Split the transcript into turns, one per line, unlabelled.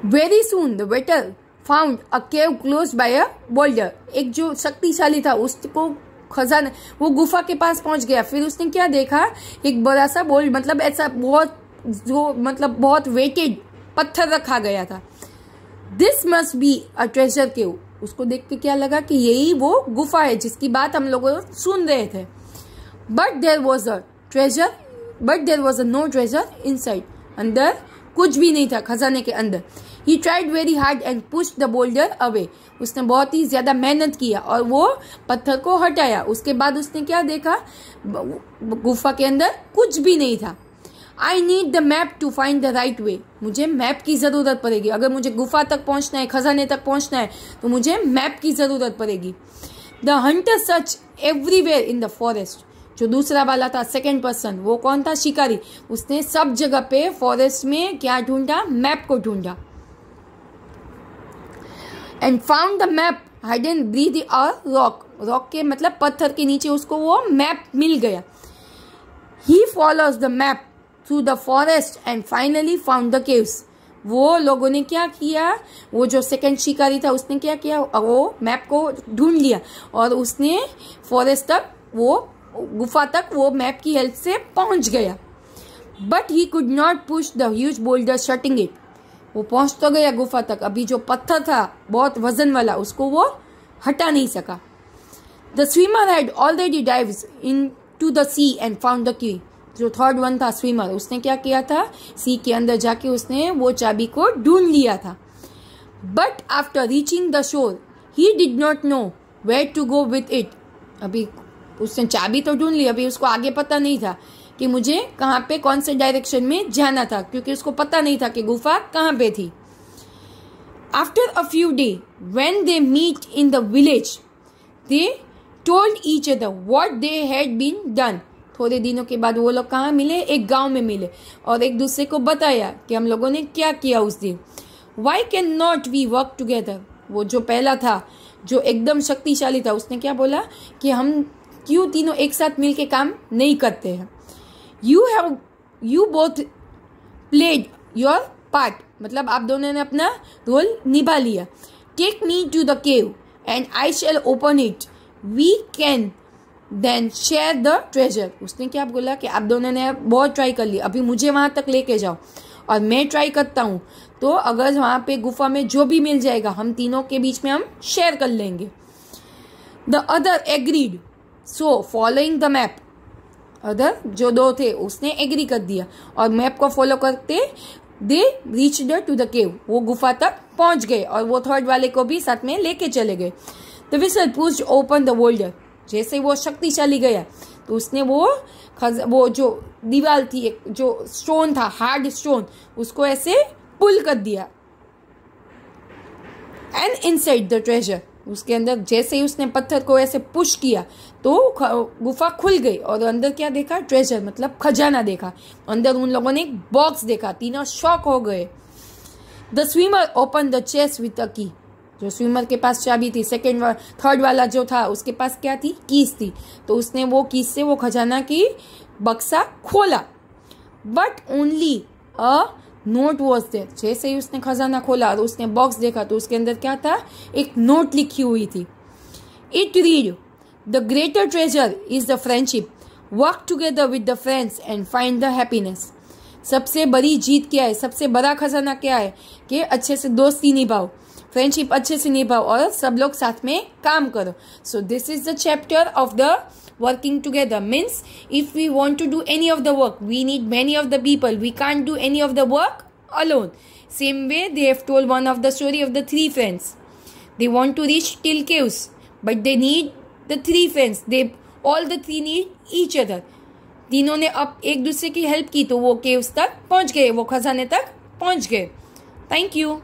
Very soon the waiter found a cave close by a boulder. एक जो शक्तिशाली था उसको खजाना, वो गुफा के पास पहुंच गया। फिर उसने क्या देखा, एक बड़ा सा बोल्ड, मतलब ऐसा बहुत जो मतलब बहुत वेटेड पत्थर रखा गया था। This must be a treasure cave. उसको देख के क्या लगा कि यही वो गुफा है जिसकी बात हम लोग सुन रहे थे। But there was a treasure, but there was a no treasure inside. अंदर कुछ भी नहीं था खजाने के अंदर। He tried very hard and pushed the boulder away. उसने बहुत ही ज्यादा मेहनत किया और वो पत्थर को हटाया। उसके बाद उसने क्या देखा, गुफा के अंदर कुछ भी नहीं था। I need the map to find the right way. मुझे मैप की जरूरत पड़ेगी। अगर मुझे गुफा तक पहुंचना है, खजाने तक पहुंचना है, तो मुझे मैप की जरूरत पड़ेगी। The hunter searched everywhere in the forest. जो दूसरा वाला था, सेकेंड पर्सन, वो कौन था, शिकारी। उसने सब जगह पे फॉरेस्ट में क्या ढूंढा, मैप को ढूंढा। And found the map hidden beneath a rock. Rock के मतलब पत्थर के नीचे उसको वो मैप मिल गया। He follows the map through the forest and finally found the caves. वो लोगों ने क्या किया, वो जो सेकंड शिकारी था उसने क्या किया, वो मैप को ढूंढ लिया और उसने फॉरेस्ट तक, वो गुफा तक वो मैप की हेल्प से पहुंच गया। But he could not push the huge boulder shutting it. वो पहुंच तो गया गुफा तक, अभी जो पत्थर था बहुत वजन वाला, उसको वो हटा नहीं सका। The swimmer had already dives into the sea and found the key. जो थर्ड वन था स्विमर, उसने क्या किया था, सी के अंदर जाके उसने वो चाबी को ढूंढ लिया था। But after reaching the shore he did not know where to go with it. अभी उसने चाबी तो ढूंढ ली, अभी उसको आगे पता नहीं था कि मुझे कहाँ पे कौन से डायरेक्शन में जाना था, क्योंकि उसको पता नहीं था कि गुफा कहाँ पे थी। After a few day when they meet in the village they told each other what they had been done. थोड़े दिनों के बाद वो लोग कहाँ मिले, एक गांव में मिले और एक दूसरे को बताया कि हम लोगों ने क्या किया उस दिन। Why can not we work together. वो जो पहला था, जो एकदम शक्तिशाली था, उसने क्या बोला कि हम क्यों तीनों एक साथ मिलके काम नहीं करते हैं। You both played your part, मतलब आप दोनों ने अपना रोल निभा लिया। Take me to the cave and I shall open it, we can then share the treasure. उसने क्या बोला कि आप दोनों ने बहुत ट्राई कर लिया, अभी मुझे वहां तक लेके जाओ और मैं ट्राई करता हूँ, तो अगर वहां पे गुफा में जो भी मिल जाएगा हम तीनों के बीच में हम शेयर कर लेंगे। The other agreed, so following the map, other जो दो थे उसने एग्री कर दिया और मैप को फॉलो करते they reached to the cave. वो गुफा तक पहुंच गए और वो थर्ड वाले को भी साथ में लेके चले गए। The whistle pushed open the boulder. जैसे वो शक्तिशाली गया तो उसने वो जो दीवार थी, एक जो स्टोन था, हार्ड स्टोन, उसको ऐसे पुल कर दिया। एंड इनसाइड द ट्रेजर, उसके अंदर जैसे ही उसने पत्थर को ऐसे पुश किया तो गुफा खुल गई और अंदर क्या देखा, ट्रेजर मतलब खजाना देखा। अंदर उन लोगों ने एक बॉक्स देखा, तीनों शॉक हो गए। The swimmer open the chest with a की। जो स्विमर के पास चाबी थी, थर्ड वाला जो था उसके पास क्या थी, कीज थी, तो उसने वो कीज से वो खजाना की बक्सा खोला। But only a note was there. जैसे ही उसने खजाना खोला और उसने बॉक्स देखा तो उसके अंदर क्या था, एक नोट लिखी हुई थी। It read, the greater treasure is the friendship, work together with the friends and find the happiness. सबसे बड़ी जीत क्या है, सबसे बड़ा खजाना क्या है कि अच्छे से दोस्ती निभाओ, फ्रेंडशिप अच्छे से निभाओ और सब लोग साथ में काम करो। So this is the chapter of the working together. Means if we want to do any of the work, we need many of the people. We can't do any of the work alone. Same way they have told one of the story of the three friends. They want to reach till caves, but they need the three friends. All the three need each other. तीनों ने अब एक दूसरे की help की तो वो caves तक पहुंच गए, वो खजाने तक पहुंच गए। Thank you.